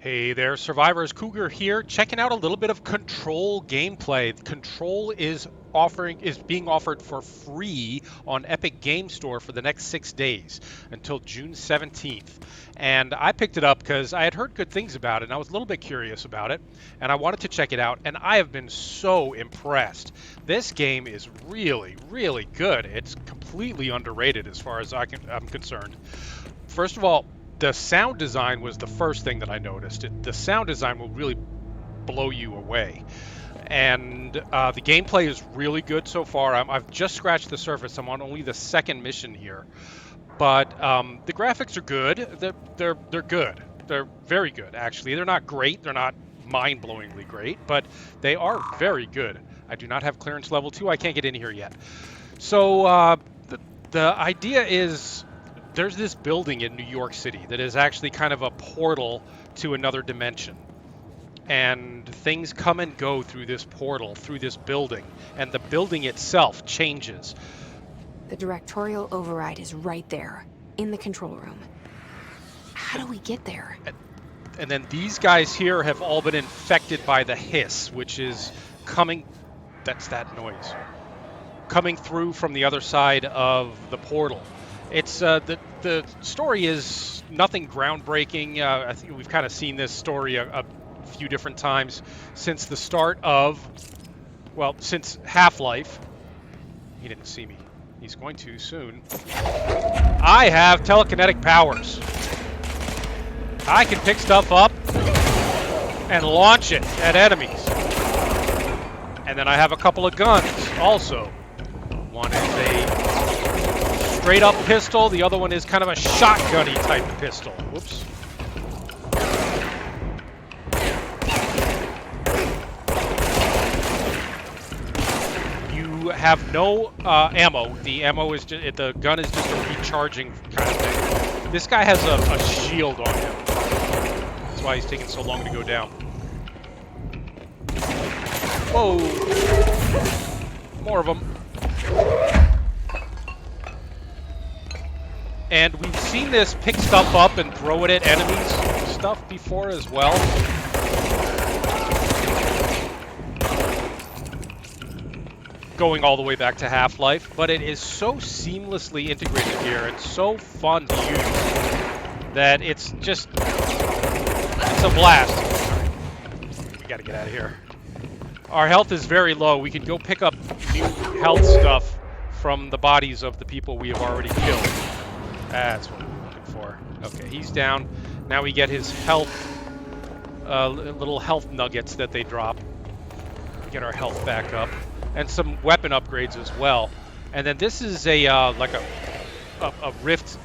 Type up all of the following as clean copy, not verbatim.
Hey there, survivors. Cougar here, checking out a little bit of Control gameplay. Control is being offered for free on Epic Game Store for the next 6 days until June 17th. And I picked it up because I had heard good things about it and I was a little bit curious about it and I wanted to check it out and I have been so impressed. This game is really, really good. It's completely underrated as far as I'm concerned. First of all, the sound design was the first thing that I noticed. The sound design will really blow you away. And the gameplay is really good so far. I've just scratched the surface. I'm on only the second mission here, but the graphics are good. They're good. They're very good, actually. They're not great. They're not mind-blowingly great, but they are very good. I do not have clearance level 2. I can't get in here yet. So the idea is there's this building in New York City that is actually kind of a portal to another dimension. And things come and go through this portal, through this building, and the building itself changes. The directorial override is right there, in the control room. How do we get there? And then these guys here have all been infected by the hiss, which is coming, that's that noise, coming through from the other side of the portal. It's the story is nothing groundbreaking. I think we've kind of seen this story a few different times since the start of, well, since Half-Life. He didn't see me. He's going to soon. I have telekinetic powers. I can pick stuff up and launch it at enemies. And then I have a couple of guns also. One is a straight up pistol, the other one is kind of a shotgunny type pistol. Whoops. You have no ammo. The ammo is just, the gun is just a recharging kind of thing. This guy has a shield on him. That's why he's taking so long to go down. Whoa! More of them. And we've seen this pick stuff up and throw it at enemies stuff before as well. Going all the way back to Half-Life, but it is so seamlessly integrated here and so fun to use that it's just, it's a blast. We gotta get out of here. Our health is very low. We can go pick up new health stuff from the bodies of the people we have already killed. That's what we're looking for. Okay, he's down. Now we get his health, little health nuggets that they drop. Get our health back up. And some weapon upgrades as well. And then this is a like a rift,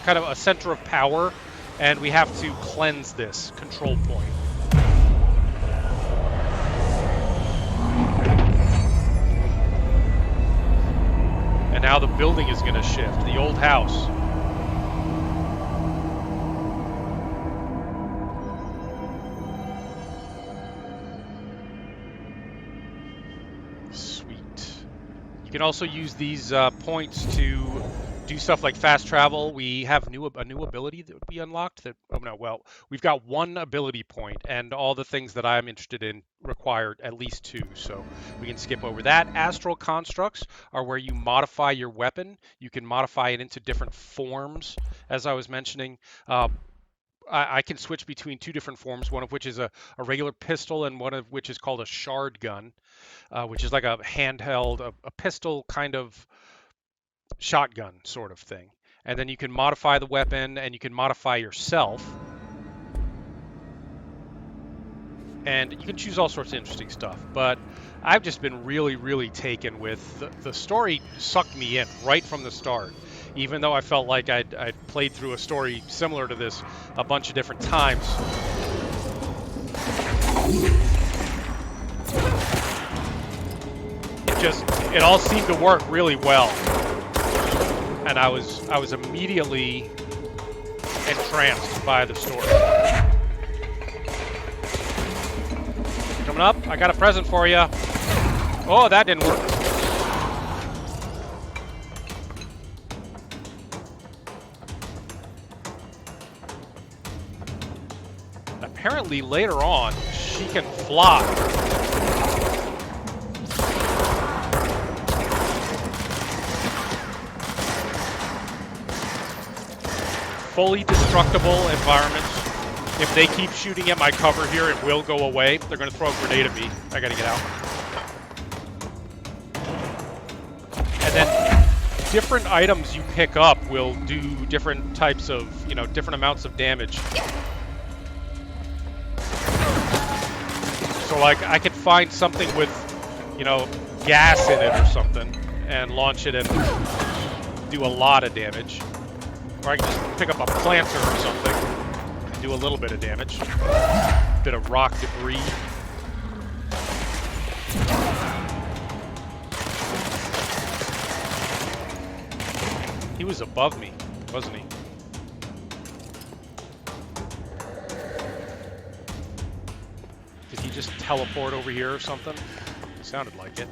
kind of a center of power, and we have to cleanse this control point. And now the building is going to shift, the old house. You can also use these points to do stuff like fast travel. We have a new ability that we unlocked. We've got one ability point, and all the things that I'm interested in require at least 2, so we can skip over that. Astral constructs are where you modify your weapon. You can modify it into different forms, as I was mentioning. I can switch between 2 different forms, one of which is a regular pistol and one of which is called a shard gun, which is like a handheld, a pistol kind of shotgun sort of thing. And then you can modify the weapon and you can modify yourself. And you can choose all sorts of interesting stuff. But I've just been really, really taken with the story. Sucked me in right from the start. Even though I felt like I'd played through a story similar to this a bunch of different times. It all seemed to work really well. And I was immediately entranced by the story. Coming up, I got a present for you. Oh, that didn't work. Apparently, later on, she can fly. Fully destructible environments. If they keep shooting at my cover here, it will go away. They're going to throw a grenade at me. I got to get out. And then different items you pick up will do different types of, different amounts of damage. So like I could find something with, gas in it or something and launch it and do a lot of damage. Or I can just pick up a planter or something and do a little bit of damage. Bit of rock debris. He was above me, wasn't he? Did he just teleport over here or something? It sounded like it.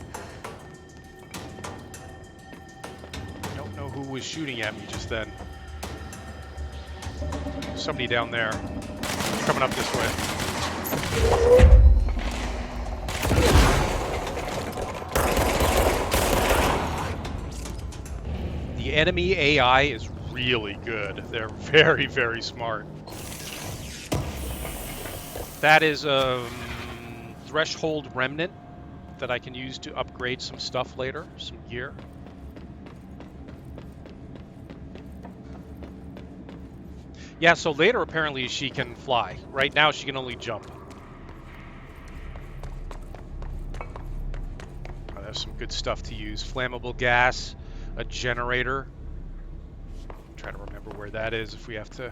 I don't know who was shooting at me just then. Somebody down there. Coming up this way. The enemy AI is really good. They're very, very smart. That is a threshold remnant that I can use to upgrade some stuff later, some gear. Yeah, so later apparently she can fly. Right now she can only jump. Oh, there's some good stuff to use. Flammable gas, a generator. I'm trying to remember where that is if we have to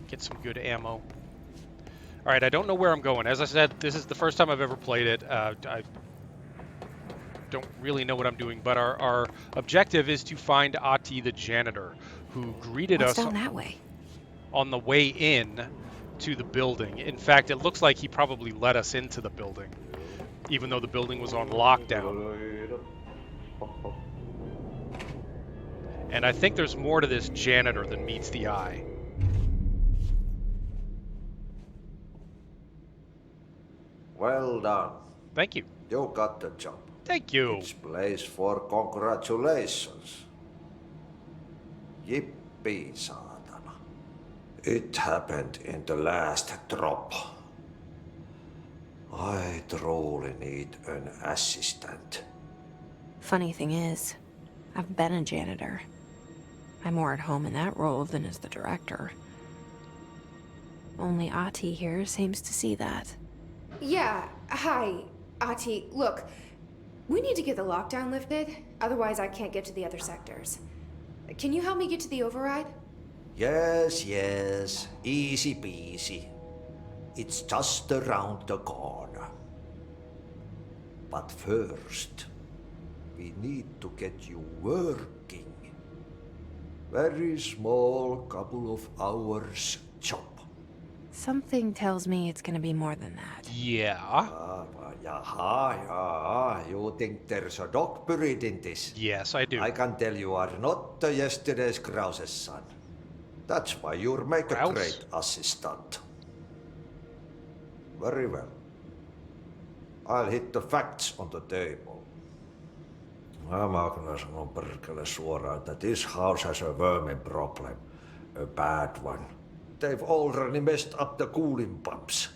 get some good ammo. All right, I don't know where I'm going. As I said, this is the first time I've ever played it. I don't really know what I'm doing, but our objective is to find Ati the janitor, who greeted What's us down that way? on the way in to the building. In fact, it looks like he probably let us into the building, even though the building was on lockdown. And I think there's more to this janitor than meets the eye. Well done. Thank you. You got the job. Thank you. It's place for congratulations. Yippee, saatana. It happened in the last drop. I truly need an assistant. Funny thing is, I've been a janitor. I'm more at home in that role than as the director. Only Ati here seems to see that. Yeah, hi, Ati. Look, we need to get the lockdown lifted, otherwise I can't get to the other sectors. Can you help me get to the override? Yes, easy peasy. It's just around the corner. But first, we need to get you working. Very small, couple of hours job. Something tells me it's gonna be more than that. Yeah. Yeah. You think there's a dog buried in this? Yes, I do. I can tell you are not yesterday's Krause's son. That's why you'll make a Krause? great assistant. Very well. I'll hit the facts on the table. Mä kyllä sanon perkele suoraan, that this house has a vermin problem. A bad one. They've already messed up the cooling pumps.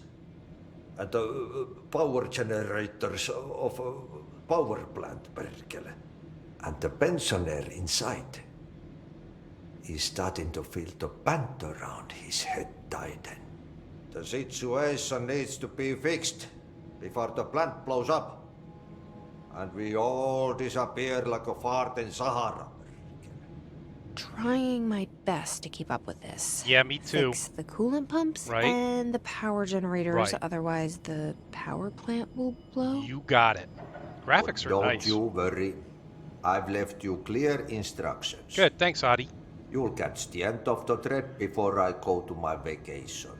And the power generators of a power plant, perkele. And the pensioner inside is starting to feel the band around his head tighten. The situation needs to be fixed before the plant blows up. And we all disappear like a fart in Sahara. Trying my best to keep up with this. Yeah, me too. Fix the coolant pumps Right. and the power generators, Right. Otherwise the power plant will blow. You got it. Graphics are Don't nice. you worry. I've left you clear instructions. Good, thanks, Adi. You'll catch the end of the thread before I go to my vacation.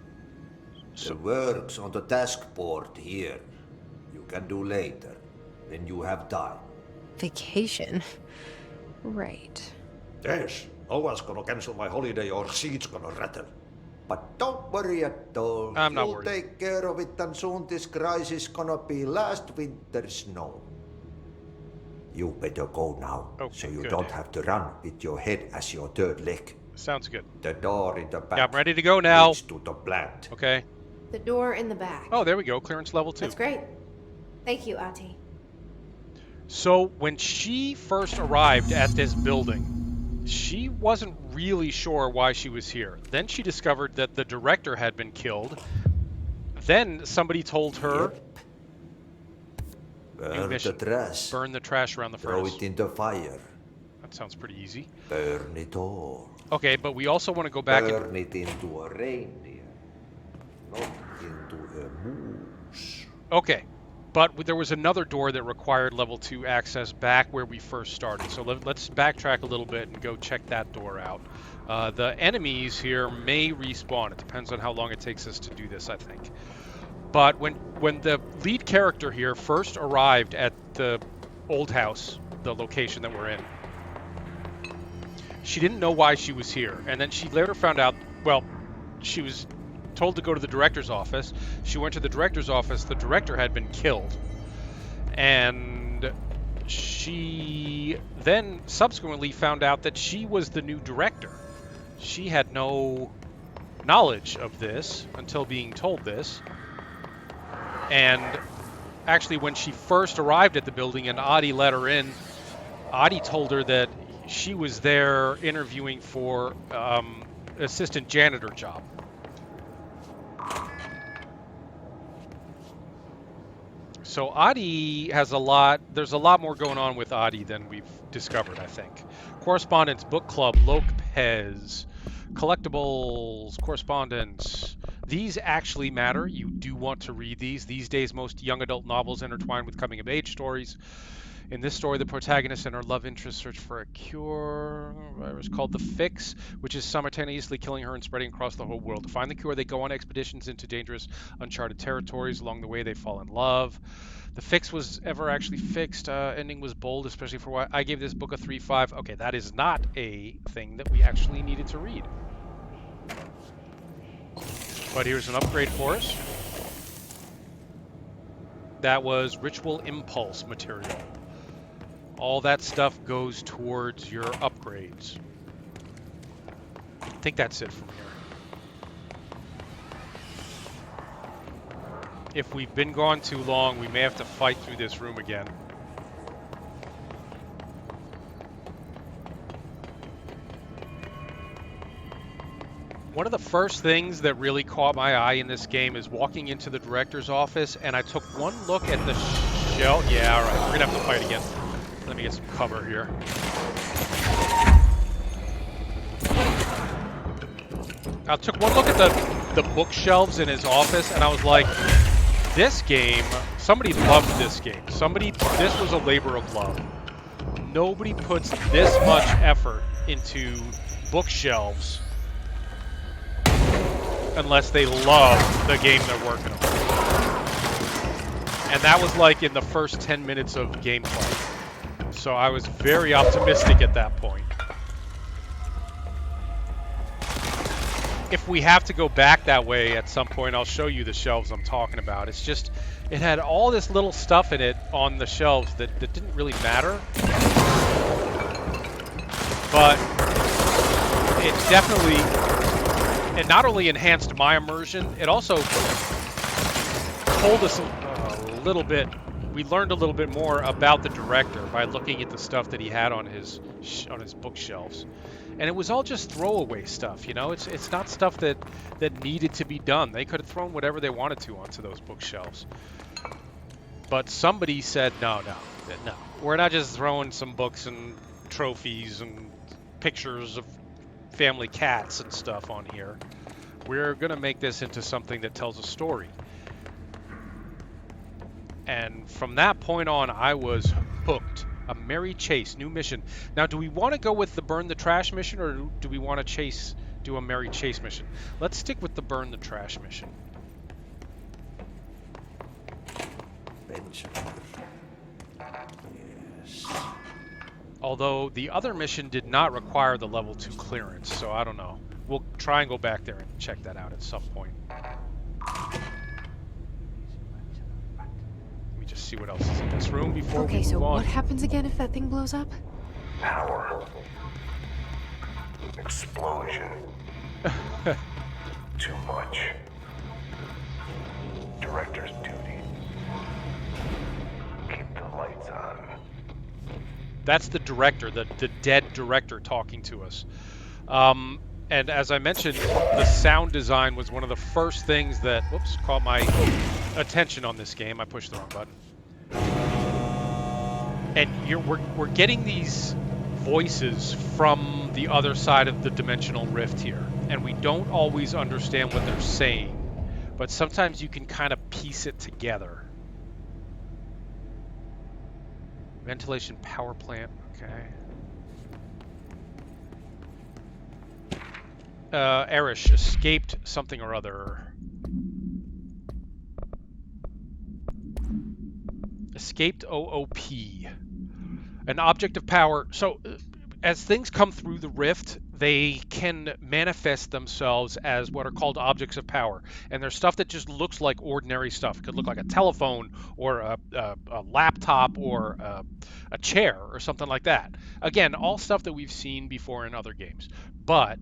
The works on the task board here you can do later, when you have time. Vacation? Right. Yes, no one's gonna cancel my holiday or seat's gonna rattle. But don't worry at all. I'm not You'll worried. take care of it, and soon this crisis gonna be last winter's snow. You better go now, Okay, so you good. don't have to run with your head as your third leg. Sounds good. The door in the back Yeah, I'm ready to go now. leads to the plant. Okay. The door in the back. Oh, there we go. Clearance level 2. That's great. Thank you, Ati. So when she first arrived at this building, she wasn't really sure why she was here. Then she discovered that the director had been killed. Then somebody told her, Burn mission. the trash. burn the trash around the Throw furnace. it in the fire. That sounds pretty easy. Burn it all. Okay, but we also want to go back and... Burn it into a reindeer, not into a moose. Okay, but there was another door that required level 2 access back where we first started. So let's backtrack a little bit and go check that door out. The enemies here may respawn. It depends on how long it takes us to do this, I think. But when the lead character here first arrived at the old house, the location that we're in, she didn't know why she was here. And then she later found out, well, she was told to go to the director's office. She went to the director's office. The director had been killed. And she then subsequently found out that she was the new director. She had no knowledge of this until being told this. And actually, when she first arrived at the building and Adi let her in, Adi told her that she was there interviewing for assistant janitor job. So Adi has there's a lot more going on with Adi than we've discovered, I think. Correspondence, book club, Lopez, collectibles, correspondence. These actually matter. You do want to read these. These days, most young adult novels intertwine with coming-of-age stories. In this story, the protagonist and her love interest search for a cure. It's called The Fix, which is simultaneously killing her and spreading across the whole world. To find the cure, they go on expeditions into dangerous, uncharted territories. Along the way, they fall in love. The Fix was ever actually fixed. Ending was bold, especially for why I gave this book a 3.5. Okay, that is not a thing that we actually needed to read. But here's an upgrade for us. That was Ritual Impulse material. All that stuff goes towards your upgrades. I think that's it from here. If we've been gone too long, we may have to fight through this room again. One of the first things that really caught my eye in this game is walking into the director's office, and I took one look at the shelf. Yeah, all right, we're gonna have to fight again. Let me get some cover here. I took one look at the bookshelves in his office, and I was like, this game, somebody loved this game. This was a labor of love. Nobody puts this much effort into bookshelves unless they love the game they're working on. And that was like in the first 10 minutes of gameplay. So I was very optimistic at that point. If we have to go back that way at some point, I'll show you the shelves I'm talking about. It's just, it had all this little stuff in it on the shelves that didn't really matter. But it definitely, it not only enhanced my immersion, it also told us a little bit, we learned a little bit more about the director by looking at the stuff that he had on his bookshelves. And it was all just throwaway stuff, you know? It's not stuff that needed to be done. They could have thrown whatever they wanted to onto those bookshelves. But somebody said, no. We're not just throwing some books and trophies and pictures of family cats and stuff on here. We're going to make this into something that tells a story. And from that point on, I was hooked. A merry chase, new mission. Now, do we want to go with the burn the trash mission, or do we want to do a merry chase mission? Let's stick with the burn the trash mission. Benjamin. Yes. Although the other mission did not require the level 2 clearance, so I don't know. We'll try and go back there and check that out at some point. Let me just see what else is in this room before we Okay, move so on. what happens again if that thing blows up? Power. Explosion. Too much. Director's duty. Keep the lights on. That's the director, the dead director talking to us. And as I mentioned, the sound design was one of the first things that, whoops, caught my attention on this game. I pushed the wrong button. And we're getting these voices from the other side of the dimensional rift here, and we don't always understand what they're saying, but sometimes you can kind of piece it together. Ventilation power plant, okay. Erish escaped something or other. Escaped OOP. An object of power. So, as things come through the rift, they can manifest themselves as what are called objects of power. And there's stuff that just looks like ordinary stuff. It could look like a telephone or a laptop or a chair or something like that. Again, all stuff that we've seen before in other games. But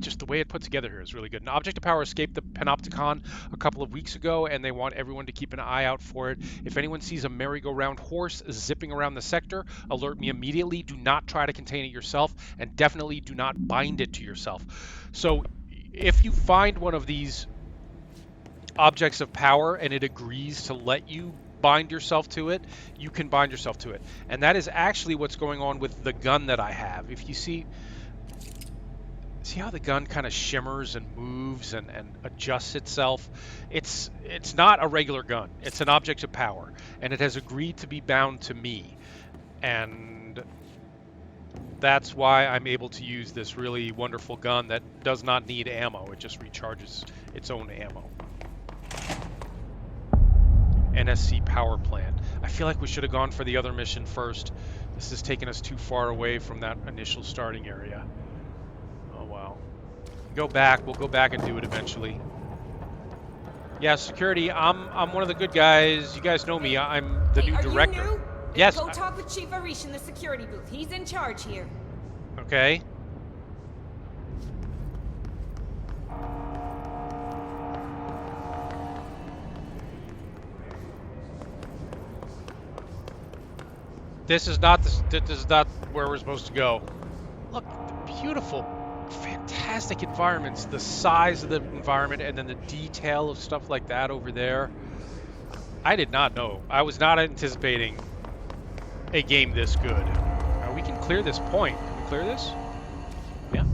just the way it put together here is really good. An object of power escaped the Panopticon a couple of weeks ago, and they want everyone to keep an eye out for it. If anyone sees a merry-go-round horse zipping around the sector, alert me immediately. Do not try to contain it yourself, and definitely do not bind it to yourself. So if you find one of these objects of power and it agrees to let you bind yourself to it, you can bind yourself to it. And that is actually what's going on with the gun that I have. If you see how the gun kind of shimmers and moves and adjusts itself? It's not a regular gun. It's an object of power, and it has agreed to be bound to me. And that's why I'm able to use this really wonderful gun that does not need ammo. It just recharges its own ammo. NSC power plant. I feel like we should have gone for the other mission first. This has taken us too far away from that initial starting area. Go back. We'll go back and do it eventually. Yeah, security. I'm one of the good guys. You guys know me. I'm the new director. You new? Yes. Go talk with Chief Arish in the security booth. He's in charge here. Okay. This is not where we're supposed to go. Look, the beautiful, fantastic environments, the size of the environment, and then the detail of stuff like that over there. I did not know. I was not anticipating a game this good. We can clear this point. Can we clear this? Yeah.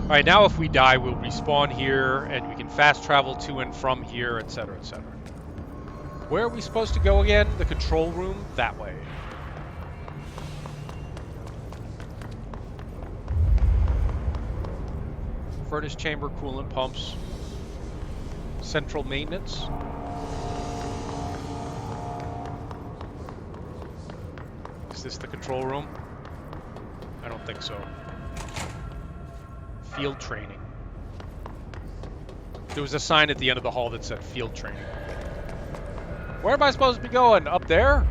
All right, now if we die, we'll respawn here, and we can fast travel to and from here, etc., etc. Where are we supposed to go again? The control room? That way. Furnace chamber, coolant pumps. Central maintenance. Is this the control room? I don't think so. Field training. There was a sign at the end of the hall that said field training. Where am I supposed to be going? Up there?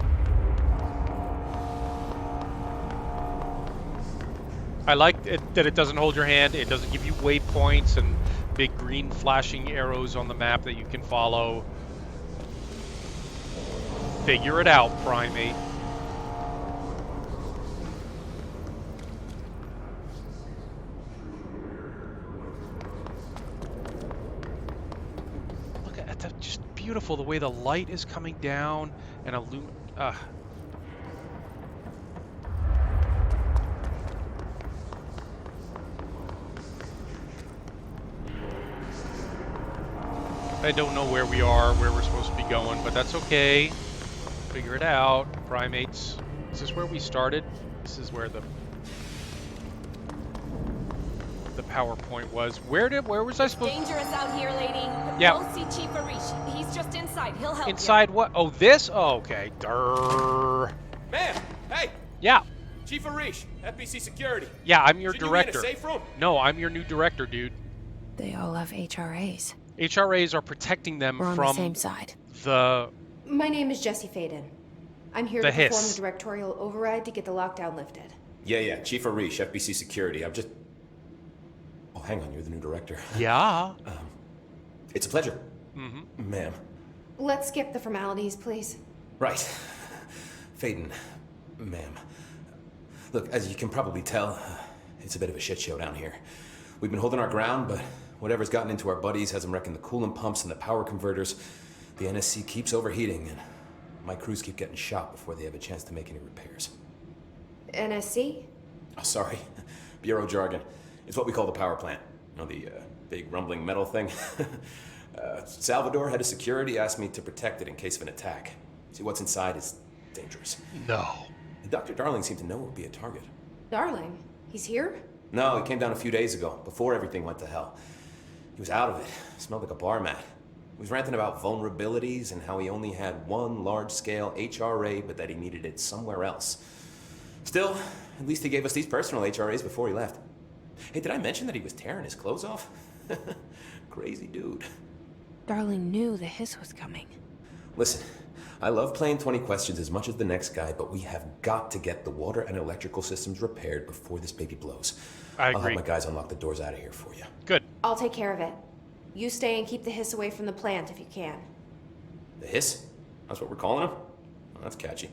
I like that it doesn't hold your hand. It doesn't give you waypoints and big green flashing arrows on the map that you can follow. Figure it out, primate. Look at that, just beautiful the way the light is coming down and I don't know where we are, where we're supposed to be going, but that's okay. Figure it out, primates. Is this where we started? This is where the PowerPoint was. Where was I supposed? Dangerous out here, lady. Yeah. Go see Chief Arish. He's just inside. He'll help you. Inside what? Oh, this? Oh, okay. Durr. Ma'am, Chief Arish, FBC Security. Yeah, I'm your Shouldn't you be in a director. safe room? No, I'm your new director, dude. They all have HRAs. HRAs are protecting them We're on the from same side. the My name is Jesse Faden. I'm here The to perform hiss. the directorial override to get the lockdown lifted. Yeah, Chief Arish, FBC Security. I'm just... Oh, hang on, you're the new director. Yeah. It's a pleasure. Mm-hmm. Ma'am. Let's skip the formalities, please. Right. Faden, ma'am. Look, as you can probably tell, it's a bit of a shit show down here. We've been holding our ground, but whatever's gotten into our buddies has them wrecking the coolant pumps and the power converters. The NSC keeps overheating, and my crews keep getting shot before they have a chance to make any repairs. NSC? Oh, sorry. Bureau jargon. It's what we call the power plant. You know, the big rumbling metal thing? Salvador, head of security, asked me to protect it in case of an attack. See, what's inside is dangerous. No. Dr. Darling seemed to know it would be a target. Darling, he's here? No, he came down a few days ago, before everything went to hell. He was out of it. Smelled like a bar mat. He was ranting about vulnerabilities and how he only had one large-scale HRA, but that he needed it somewhere else. Still, at least he gave us these personal HRAs before he left. Hey, did I mention that he was tearing his clothes off? Crazy dude. Darling knew the hiss was coming. Listen, I love playing 20 questions as much as the next guy, but we have got to get the water and electrical systems repaired before this baby blows. I I'll agree. have my guys unlock the doors out of here for you. Good. I'll take care of it. You stay and keep the hiss away from the plant if you can. The hiss? That's what we're calling him? Oh, that's catchy.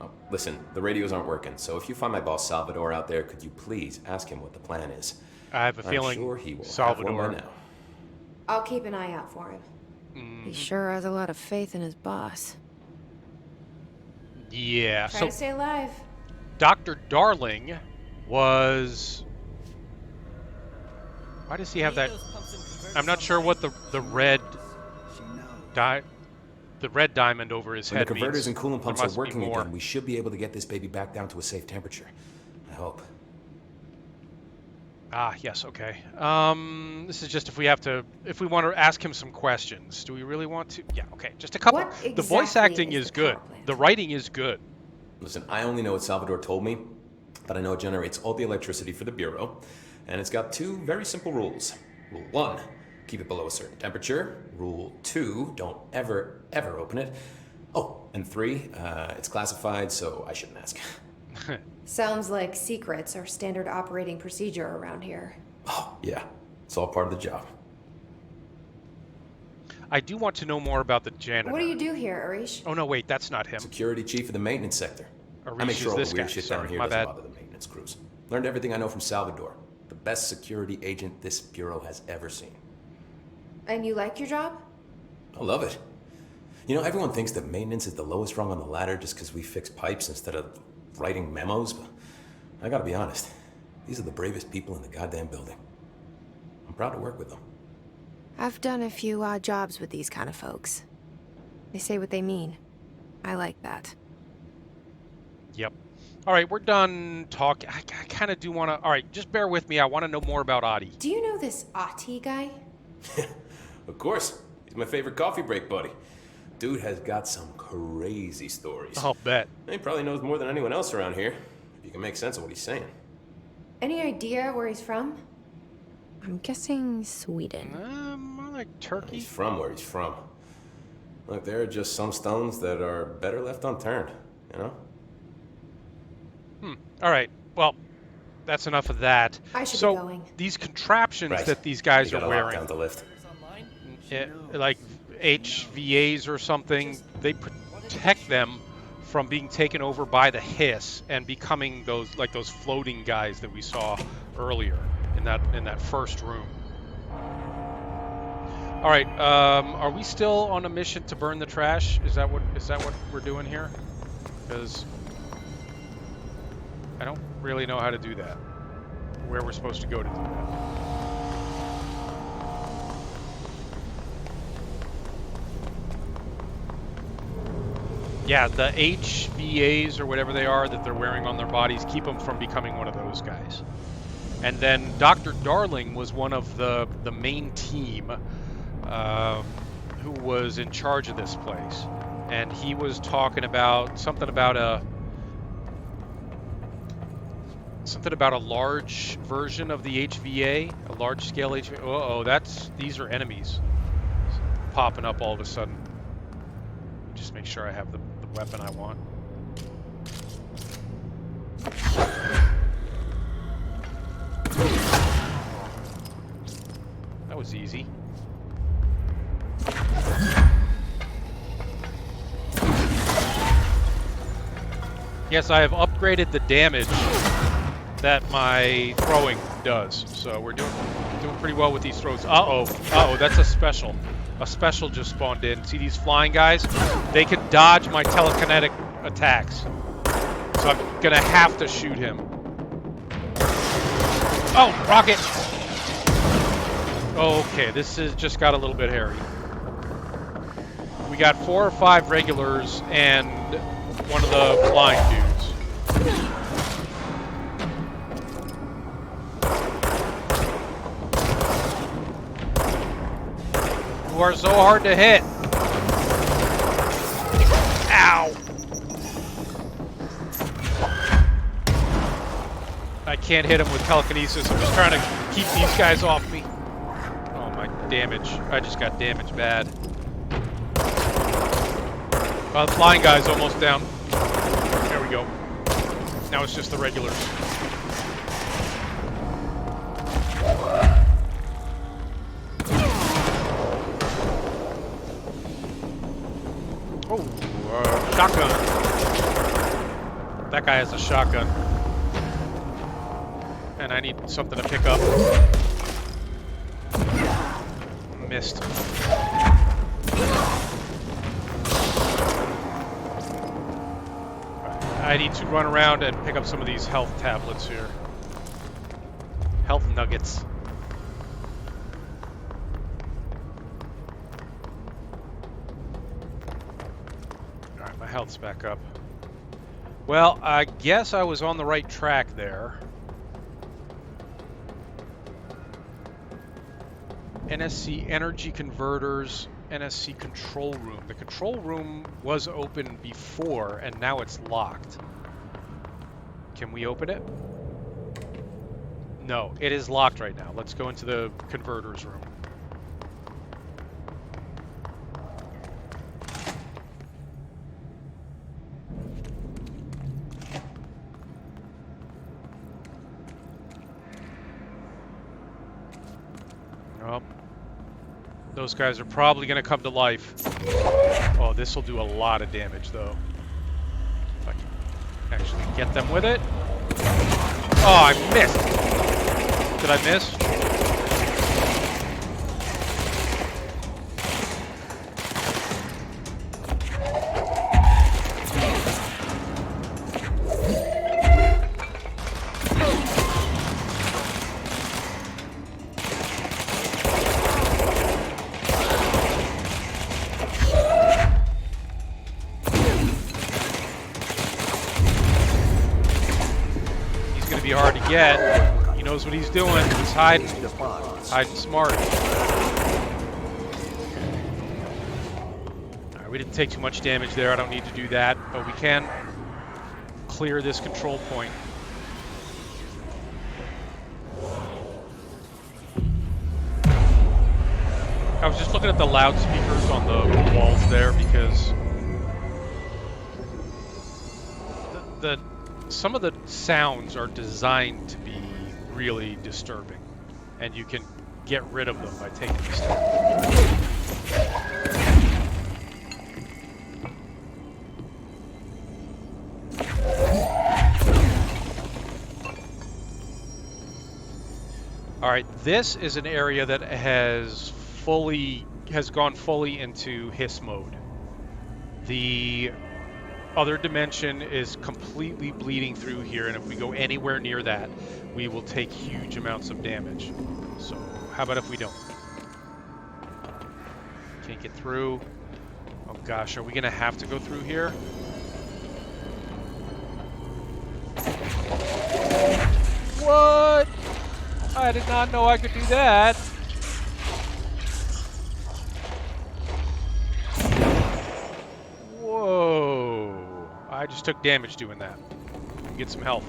Oh, listen, the radios aren't working, so if you find my boss Salvador out there, could you please ask him what the plan is? I have a I'm feeling sure he will have Salvador. one by now. I'll keep an eye out for him. He sure has a lot of faith in his boss. Yeah. Try So to stay alive. Dr. Darling was. Why does he have that? I'm not sure what the red the red diamond over his When head the converters means. and coolant There pumps are must be working more. again, we should be able to get this baby back down to a safe temperature. I hope. Ah, yes, okay. This is just if we want to ask him some questions. Do we really want to? Yeah, okay, just a couple. What The voice exactly acting is is the good. power plant? The writing is good. Listen, I only know what Salvador told me, but I know it generates all the electricity for the Bureau, and it's got two very simple rules. Rule 1, keep it below a certain temperature. Rule 2, don't ever, ever open it. Oh, and 3, it's classified, so I shouldn't ask. Sounds like secrets are standard operating procedure around here. Oh, yeah, it's all part of the job. I do want to know more about the janitor. What do you do here, Arish? Oh no, wait, that's not him. Security chief of the maintenance sector. I Arish make sure is all this the weird guy. shit Sorry, down here my doesn't bad. bother the maintenance crews. Learned everything I know from Salvador, the best security agent this bureau has ever seen. And you like your job? I love it. You know, everyone thinks that maintenance is the lowest rung on the ladder just because we fix pipes instead of writing memos, but I gotta be honest, these are the bravest people in the goddamn building. I'm proud to work with them. I've done a few odd jobs with these kind of folks. They say what they mean. I like that. Yep. All right, we're done talking. I kind of do want to. All right, just bear with me. I want to know more about Adi. Do you know this Ati guy? Of course, he's my favorite coffee break buddy. Dude has got some crazy stories. I'll bet. He probably knows more than anyone else around here, if you can make sense of what he's saying. Any idea where he's from? I'm guessing Sweden. More like Turkey. He's from where he's from. Look, there are just some stones that are better left unturned, you know? All right. Well, that's enough of that. I should be so going. these contraptions Right. that these guys You are gotta lock wearing, down the lift. like HVAs or something, they protect them from being taken over by the hiss and becoming those floating guys that we saw earlier in that first room. All right, are we still on a mission to burn the trash? Is that what we're doing here? Because I don't really know how to do that. Where we're supposed to go to do that. Yeah, the HVAs or whatever they are that they're wearing on their bodies keep them from becoming one of those guys. And then Dr. Darling was one of the main team who was in charge of this place. And he was talking about something about Something about a large version of the HVA, a large scale HVA. Uh-oh, these are enemies popping up all of a sudden. Just make sure I have the weapon I want. That was easy. Yes, I have upgraded the damage that my throwing does. So we're doing pretty well with these throws. Uh-oh. Uh-oh, that's a special. A special just spawned in. See these flying guys? They can dodge my telekinetic attacks. So I'm gonna have to shoot him. Oh, rocket! Okay, this is just got a little bit hairy. We got 4 or 5 regulars and one of the flying dudes. You are so hard to hit. Ow! I can't hit him with telekinesis. I'm just trying to keep these guys off me. Oh, my damage. I just got damaged bad. The flying guy's almost down. There we go. Now it's just the regulars. Oh, shotgun. That guy has a shotgun. And I need something to pick up. Missed. I need to run around and pick up some of these health tablets here. Health nuggets. Alright, my health's back up. Well, I guess I was on the right track there. NSC energy converters, NSC control room. The control room was open before and now it's locked. Can we open it? No, it is locked right now. Let's go into the converters room. Well, those guys are probably going to come to life. Oh, this will do a lot of damage, though. If I can actually get them with it. Oh, I missed. Did I miss? Be hard to get. He knows what he's doing. He's hiding smart. Alright, we didn't take too much damage there. I don't need to do that, but we can clear this control point. I was just looking at the loudspeakers on the walls there because some of the sounds are designed to be really disturbing, and you can get rid of them by taking this down. All right, this is an area that has gone fully into hiss mode. The other dimension is completely bleeding through here, and if we go anywhere near that, we will take huge amounts of damage. So how about if we don't? Can't get through. Oh gosh, are we gonna have to go through here? What? I did not know I could do that. Whoa. I just took damage doing that. Get some health.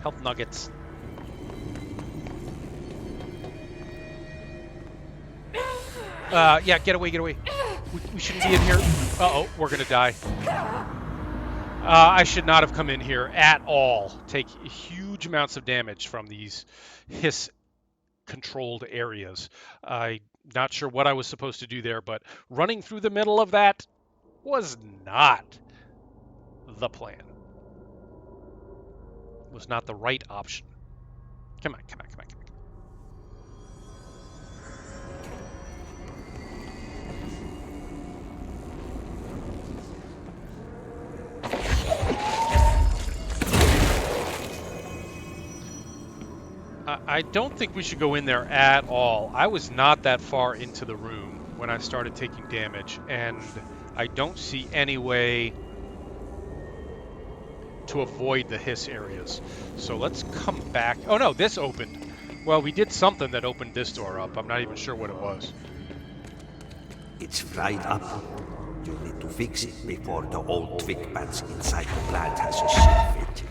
Health nuggets. Yeah, get away, get away. We shouldn't be in here. Uh-oh, we're gonna die. I should not have come in here at all. Take huge amounts of damage from these hiss-controlled areas. I'm not sure what I was supposed to do there, but running through the middle of that was not the plan. Was not the right option. Come on, come on, come on, come on. I don't think we should go in there at all. I was not that far into the room when I started taking damage, and I don't see any way to avoid the hiss areas. So let's come back. Oh no, this opened. Well, we did something that opened this door up. I'm not even sure what it was. It's fried up. You need to fix it before the old twig bats inside the plant has a shit fit.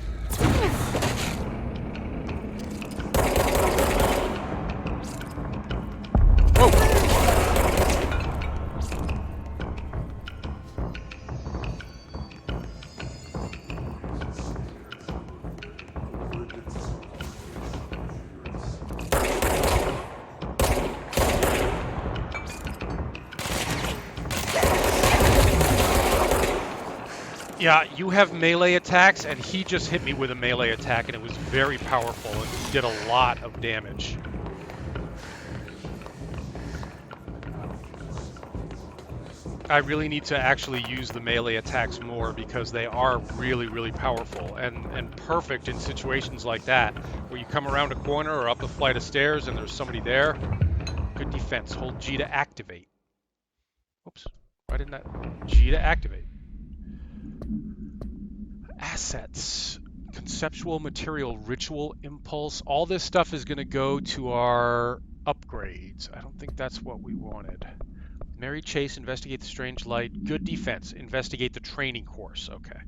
Yeah, you have melee attacks, and he just hit me with a melee attack, and it was very powerful and did a lot of damage. I really need to actually use the melee attacks more because they are really, really powerful and perfect in situations like that, where you come around a corner or up a flight of stairs and there's somebody there. Good defense. Hold G to activate. Oops. Why didn't that? G to activate. Assets. Conceptual material, ritual, impulse. All this stuff is going to go to our upgrades. I don't think that's what we wanted. Mary Chase, investigate the strange light. Good defense. Investigate the training course. Okay.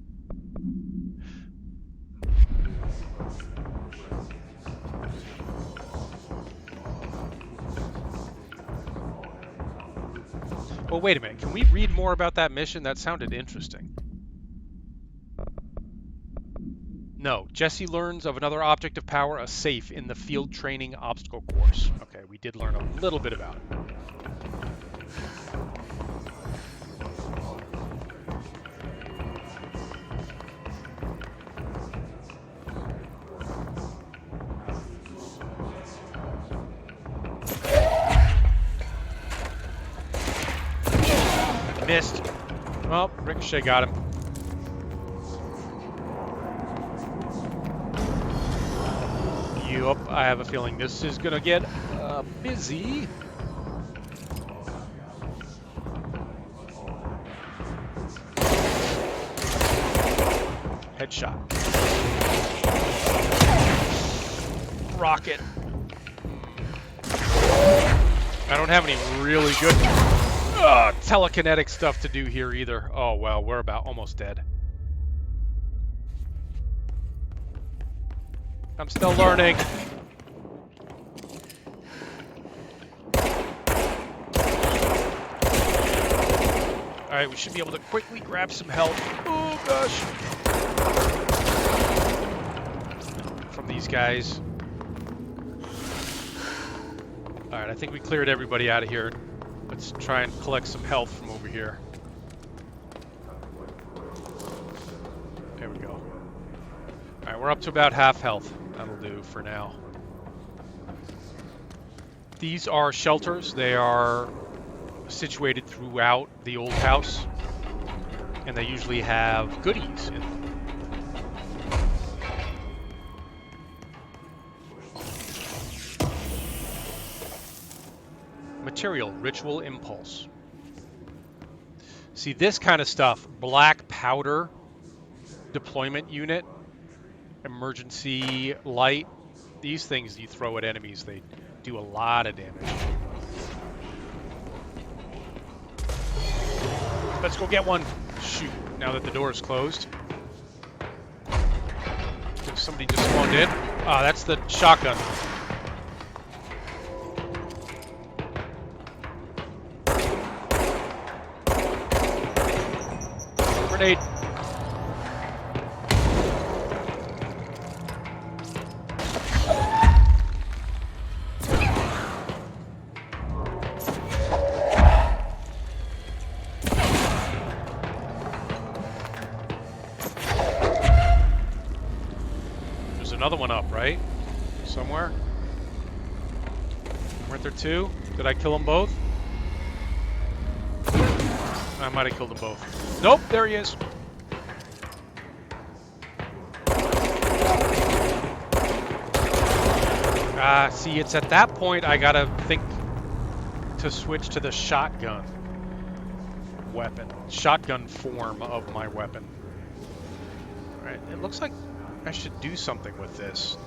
Well, wait a minute. Can we read more about that mission? That sounded interesting. No. Jesse learns of another object of power, a safe, in the field training obstacle course. Okay, we did learn a little bit about it. Missed. Well, Ricochet got him. Yup, I have a feeling this is gonna get busy. Headshot. Rocket. I don't have any really good telekinetic stuff to do here either. Oh well, we're about almost dead. I'm still learning. Alright, we should be able to quickly grab some health. Oh gosh. From these guys. Alright, I think we cleared everybody out of here. Let's try and collect some health from over here. There we go. Alright, we're up to about half health. That'll do for now. These are shelters. They are situated throughout the old house. And they usually have goodies in them. Material, ritual impulse. See, this kind of stuff, black powder, deployment unit, emergency light, these things you throw at enemies, they do a lot of damage. Let's go get one. Shoot, now that the door is closed. Can somebody just spawned in. Ah, that's the shotgun. Grenade. There's another one up, right? Somewhere? Weren't there two? Did I kill them both? I might have killed them both. Nope, there he is. See, it's at that point I gotta think to switch to the shotgun weapon. Shotgun form of my weapon. Alright, it looks like I should do something with this.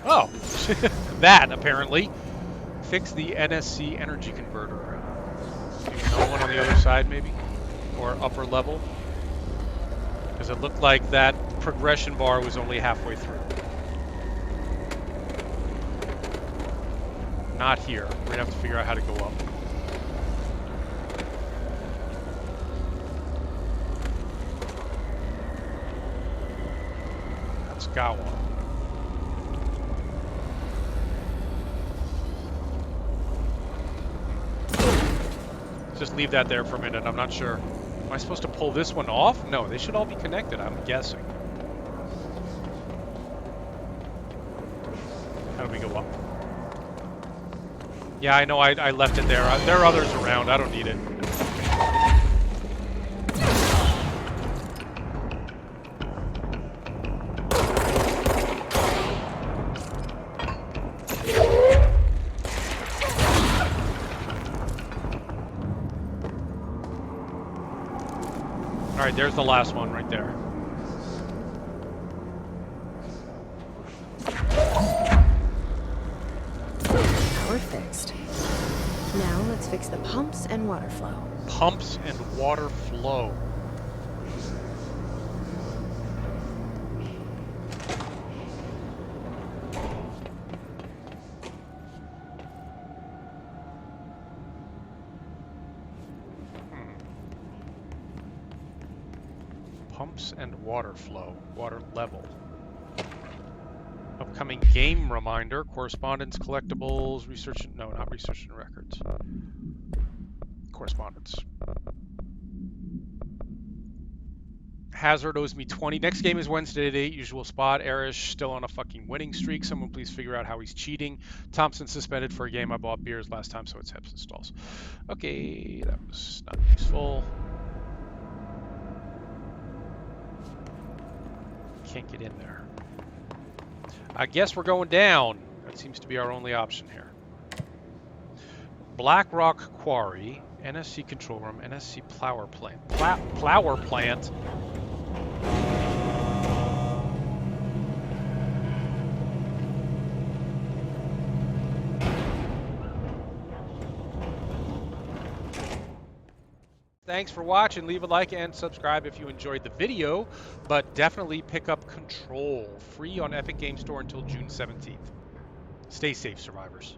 Oh, that apparently. Fix the NSC energy converter. Another one on the other side, maybe? Or upper level? Because it looked like that progression bar was only halfway through. Not here. We're gonna have to figure out how to go up. That's Gawa. Just leave that there for a minute. I'm not sure. Am I supposed to pull this one off? No, they should all be connected, I'm guessing. How do we go up? Yeah, I know I left it there. There are others around. I don't need it. All right, there's the last one right there. Power fixed. Now let's fix the pumps and water flow. Pumps and water flow. Pumps and water flow. Water level. Upcoming game reminder. Correspondence, collectibles, research. No, not research and records. Correspondence. Hazard owes me 20. Next game is Wednesday at 8. Usual spot. Arish still on a fucking winning streak. Someone please figure out how he's cheating. Thompson suspended for a game. I bought beers last time, so it's Heps and Stalls. Okay, that was not useful. Can't get in there. I guess we're going down. That seems to be our only option here. Black Rock Quarry, NSC control room, NSC plower plant. Plower plant. Thanks for watching. Leave a like and subscribe if you enjoyed the video, but definitely pick up Control, free on Epic Game Store until June 17th. Stay safe, survivors.